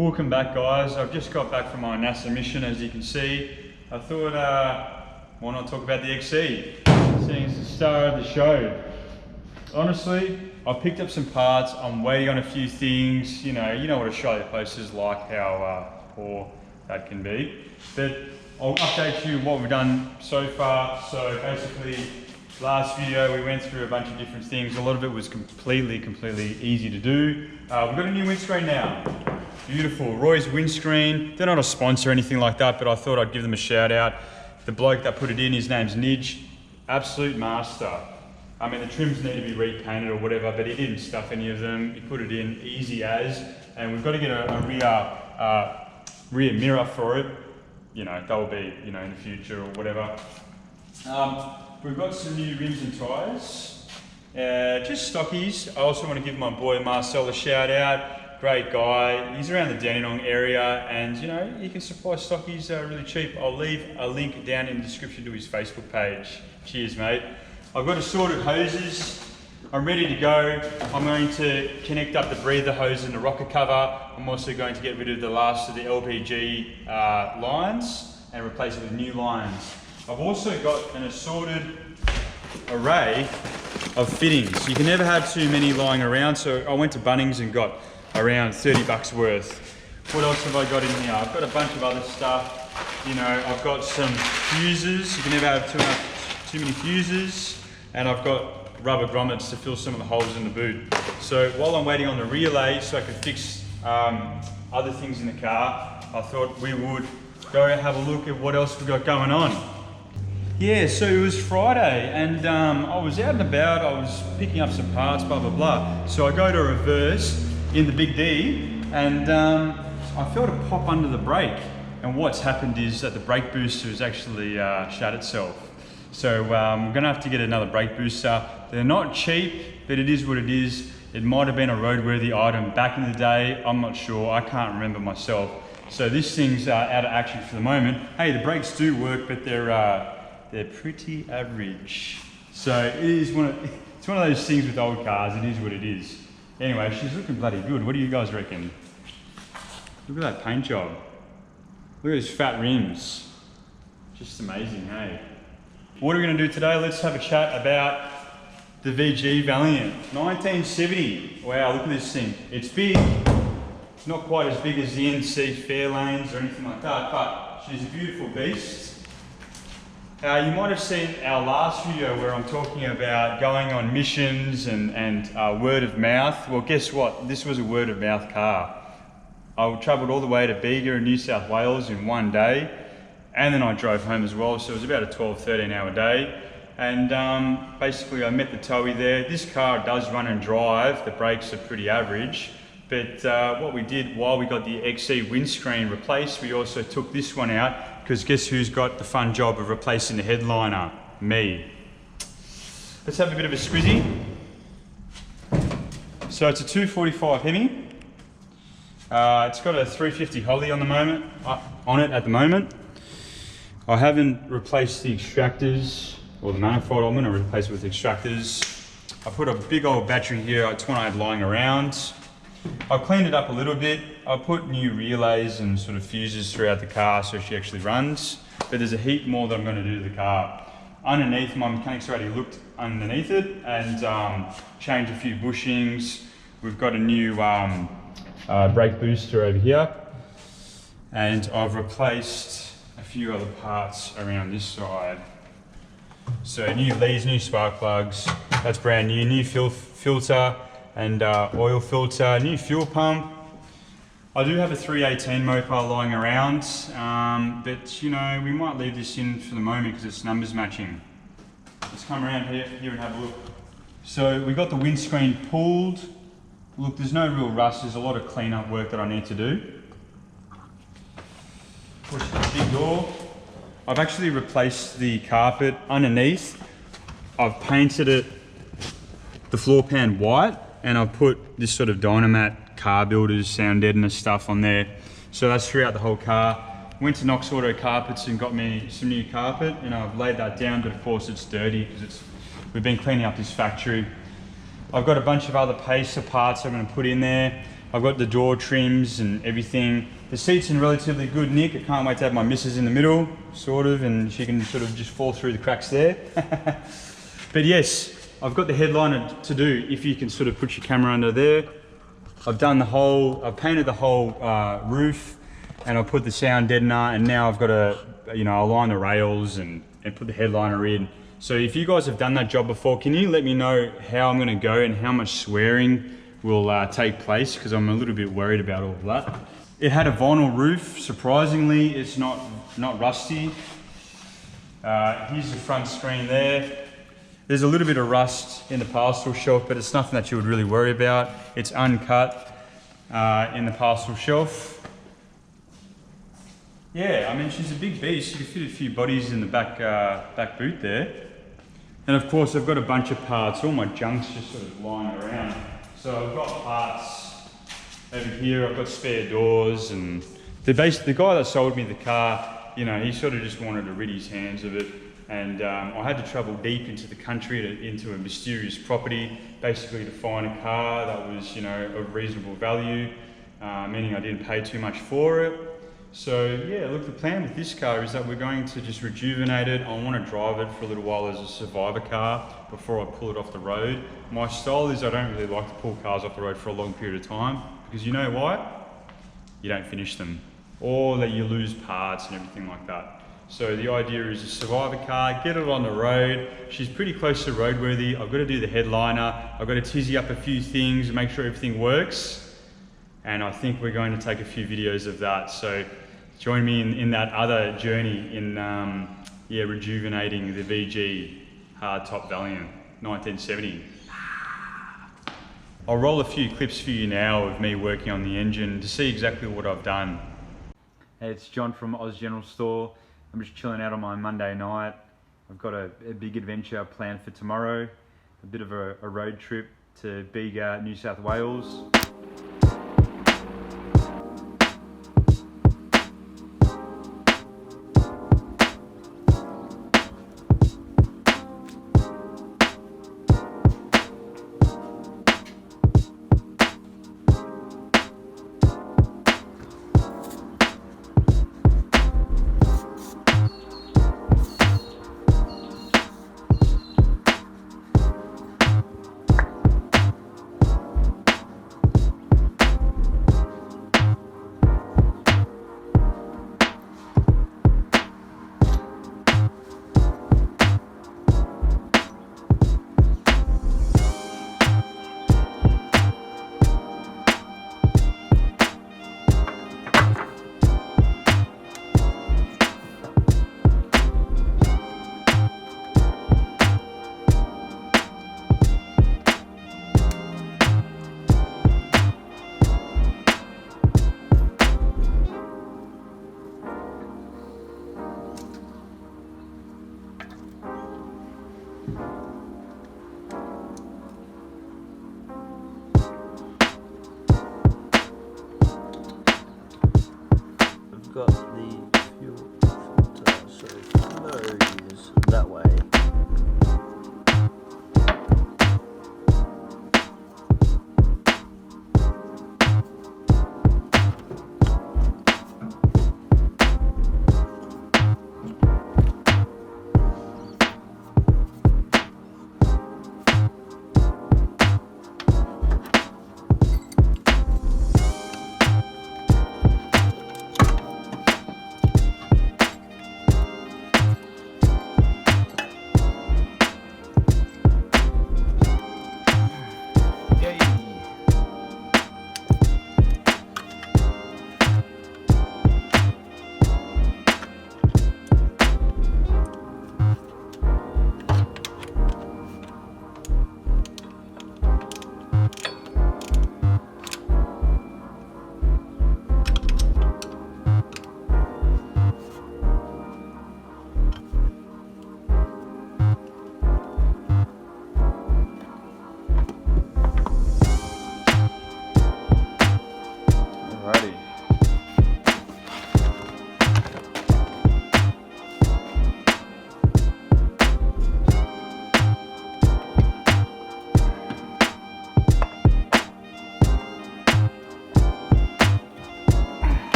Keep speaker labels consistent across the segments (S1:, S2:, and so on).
S1: Welcome back, guys. I've just got back from my NASA mission, as you can see. I thought, why not talk about the XE, seeing as the star of the show. Honestly, I picked up some parts. I'm waiting on a few things. You know what Australia Post is like, how poor that can be. But I'll update you what we've done so far. So basically, last video we went through a bunch of different things. A lot of it was completely easy to do. We've got a new windscreen now. Beautiful, Roy's windscreen. They're not a sponsor or anything like that, but I thought I'd give them a shout out. The bloke that put it in, his name's Nidge, absolute master. I mean, the trims need to be repainted or whatever, but he didn't stuff any of them. He put it in easy as, and we've got to get a rear mirror for it. That will be, in the future or whatever. We've got some new rims and tyres, just stockies. I also want to give my boy Marcel a shout out. Great guy. He's around the Dandenong area, and he can supply stockies really cheap. I'll leave a link down in the description to his Facebook page. Cheers, mate. I've got assorted hoses. I'm ready to go. I'm going to connect up the breather hose and the rocker cover. I'm also going to get rid of the last of the LPG lines and replace it with new lines. I've also got an assorted array of fittings. You can never have too many lying around, so I went to Bunnings and got around 30 bucks worth. What else have I got in here? I've got a bunch of other stuff. I've got some fuses. You can never have too many fuses. And I've got rubber grommets to fill some of the holes in the boot. So while I'm waiting on the relay so I can fix other things in the car, I thought we would go have a look at what else we've got going on. Yeah, so it was Friday and I was out and about. I was picking up some parts, blah, blah, blah. So I go to reverse in the Big D, and I felt a pop under the brake. And what's happened is that the brake booster has actually shut itself. So we're gonna have to get another brake booster. They're not cheap, but it is what it is. It might have been a roadworthy item back in the day. I'm not sure, I can't remember myself. So this thing's out of action for the moment. Hey, the brakes do work, but they're pretty average. So it's one of those things with old cars, it is what it is. Anyway, she's looking bloody good. What do you guys reckon? Look at that paint job. Look at those fat rims. Just amazing, hey? What are we gonna do today? Let's have a chat about the VG Valiant. 1970. Wow, look at this thing. It's big. Not quite as big as the NC Fairlanes or anything like that, but she's a beautiful beast. You might have seen our last video where I'm talking about going on missions and word of mouth. Well, guess what? This was a word of mouth car. I travelled all the way to Bega in New South Wales in one day, and then I drove home as well, so it was about a 12-13 hour day. And basically I met the towie there. This car does run and drive. The brakes are pretty average. But what we did while we got the XE windscreen replaced, we also took this one out, because guess who's got the fun job of replacing the headliner? Me. Let's have a bit of a squizzy. So it's a 245 Hemi. It's got a 350 Holly on it at the moment. I haven't replaced the extractors or the manifold. I'm going to replace it with extractors. I put a big old battery here. It's one I had lying around. I've cleaned it up a little bit. I put new relays and sort of fuses throughout the car so she actually runs, but there's a heap more that I'm going to do to the car. Underneath, my mechanics already looked underneath it and changed a few bushings. We've got a new brake booster over here, and I've replaced a few other parts around this side. So new leads, new spark plugs, that's brand new, new filter and oil filter, new fuel pump. I do have a 318 Mopar lying around, but we might leave this in for the moment because it's numbers matching. Let's come around here and have a look. So we got the windscreen pulled. Look, there's no real rust. There's a lot of cleanup work that I need to do. Push the big door. I've actually replaced the carpet underneath. I've painted it, the floor pan white, and I've put this sort of Dynamat car builders, sound deadener stuff on there. So that's throughout the whole car. Went to Knox Auto Carpets and got me some new carpet, and I've laid that down, but of course it's dirty because we've been cleaning up this factory. I've got a bunch of other pacer parts I'm going to put in there. I've got the door trims and everything. The seat's in relatively good nick. I can't wait to have my missus in the middle, sort of, and she can sort of just fall through the cracks there. But yes, I've got the headliner to do, if you can sort of put your camera under there. I've painted the whole roof, and I've put the sound deadener, and now I've got to, align the rails and put the headliner in. So if you guys have done that job before, can you let me know how I'm gonna go and how much swearing will take place? Because I'm a little bit worried about all of that. It had a vinyl roof. Surprisingly, it's not rusty. Here's the front screen there. There's a little bit of rust in the parcel shelf, but it's nothing that you would really worry about. It's uncut in the parcel shelf. Yeah, I mean, she's a big beast. You can fit a few bodies in the back boot there. And of course, I've got a bunch of parts. All my junk's just sort of lying around. So I've got parts over here. I've got spare doors, and the guy that sold me the car, he sort of just wanted to rid his hands of it. And I had to travel deep into the country, into a mysterious property, basically to find a car that was, of reasonable value, meaning I didn't pay too much for it. So yeah, look, the plan with this car is that we're going to just rejuvenate it. I want to drive it for a little while as a survivor car before I pull it off the road. My style is I don't really like to pull cars off the road for a long period of time, because you know why? You don't finish them, or that you lose parts and everything like that. So the idea is a survivor car, get it on the road. She's pretty close to roadworthy. I've got to do the headliner. I've got to tizzy up a few things and make sure everything works. And I think we're going to take a few videos of that. So join me in that other journey in rejuvenating the VG Hardtop Valiant 1970. I'll roll a few clips for you now of me working on the engine to see exactly what I've done. Hey, it's John from Oz General Store. I'm just chilling out on my Monday night. I've got a big adventure planned for tomorrow. A bit of a road trip to Bega, New South Wales.
S2: Got the fuel filter, so flow is that way.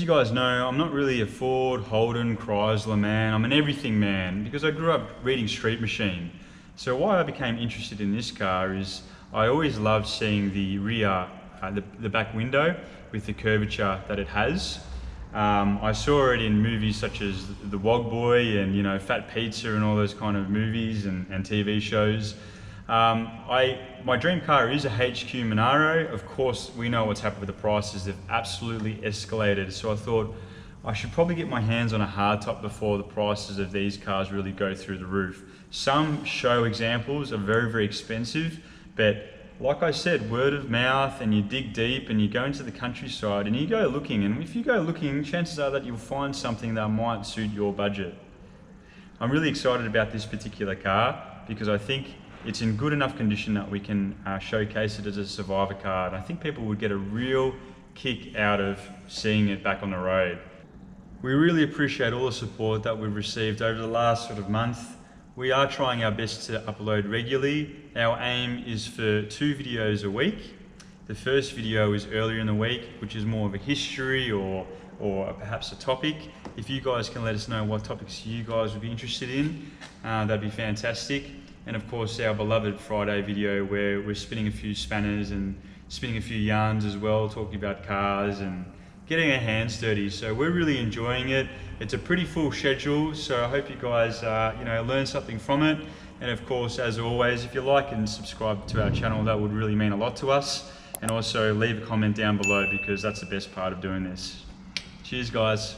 S1: you guys know, I'm not really a Ford, Holden, Chrysler man. I'm an everything man because I grew up reading Street Machine. So why I became interested in this car is I always loved seeing the rear, the back window with the curvature that it has. I saw it in movies such as The Wog Boy and, you know, Fat Pizza and all those kind of movies and TV shows. My dream car is a HQ Monaro. Of course, we know what's happened with the prices. They've absolutely escalated. So I thought I should probably get my hands on a hardtop before the prices of these cars really go through the roof. Some show examples are very, very expensive, but like I said, word of mouth, and you dig deep and you go into the countryside and you go looking, and if you go looking, chances are that you'll find something that might suit your budget. I'm really excited about this particular car because I think it's in good enough condition that we can showcase it as a survivor car, and I think people would get a real kick out of seeing it back on the road. We really appreciate all the support that we've received over the last sort of month. We are trying our best to upload regularly. Our aim is for 2 videos a week. The first video is earlier in the week, which is more of a history or perhaps a topic. If you guys can let us know what topics you guys would be interested in, that'd be fantastic. And of course our beloved Friday video where we're spinning a few spanners and spinning a few yarns as well, talking about cars and getting our hands dirty. So we're really enjoying it. It's a pretty full schedule, so I hope you guys learn something from it. And of course, as always, if you like and subscribe to our channel, that would really mean a lot to us. And also leave a comment down below because that's the best part of doing this. Cheers guys.